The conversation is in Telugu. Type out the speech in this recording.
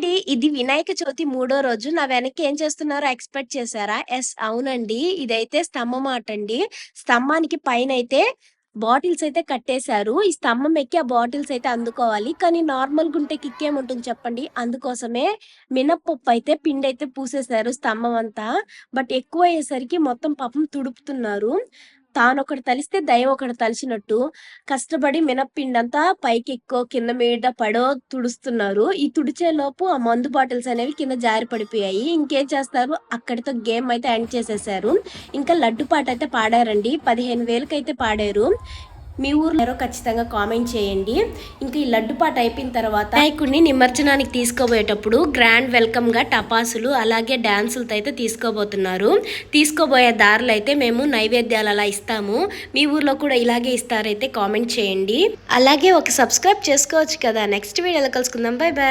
అండి. ఇది వినాయక చవితి మూడో రోజు. నా వెనక ఏం చేస్తున్నారో ఎక్స్‌పెక్ట్ చేసారా? యెస్. అవునండి. ఇదైతే స్తంభం ఆటండి. స్తంభానికి పైనైతే బాటిల్స్ అయితే కట్టేశారు. ఈ స్తంభం ఎక్కి ఆ బాటిల్స్ అయితే అందుకోవాలి. కానీ నార్మల్‌గుంటే కిక్కేముంటుంది చెప్పండి. అందుకోసమే మినపప్పు అయితే పిండైతే పూసేశారు స్తంభం అంతా. బట్ ఎక్కువయ్యేసరికి మొత్తం పాపం తుడుపుతున్నారు. తానొకటి తలిస్తే దైవం ఒకటి తలిచినట్టు కష్టపడి మినప్పిండంతా పైకెక్కో, కింద మీద పడో తుడుస్తున్నారు. ఈ తుడిచేలోపు ఆ మందు బాటిల్స్ అనేవి కింద జారి పడిపోయాయి. ఇంకేం చేస్తారు అక్కడితో గేమ్ అయితే ఎండ్ చేసేశారు. ఇంకా లడ్డు పాటైతే పాడారండి. 15,000కైతే పాడారు. మీ ఊర్లో ఎవరో ఖచ్చితంగా కామెంట్ చేయండి. ఇంకా ఈ లడ్డు పాట అయిపోయిన తర్వాత వినాయకుడిని నిమజ్జనానికి తీసుకోబోయేటప్పుడు గ్రాండ్ వెల్కమ్‌గా టపాసులు అలాగే డాన్సులతో అయితే తీసుకోబోతున్నారు. తీసుకోబోయే దారిలో అయితే మేము నైవేద్యాలు అలా ఇస్తాము. మీ ఊర్లో కూడా ఇలాగే ఇస్తారైతే కామెంట్ చేయండి. అలాగే ఒక సబ్స్క్రైబ్ చేసుకోవచ్చు కదా. నెక్స్ట్ వీడియోలో కలుసుకుందాం. By by.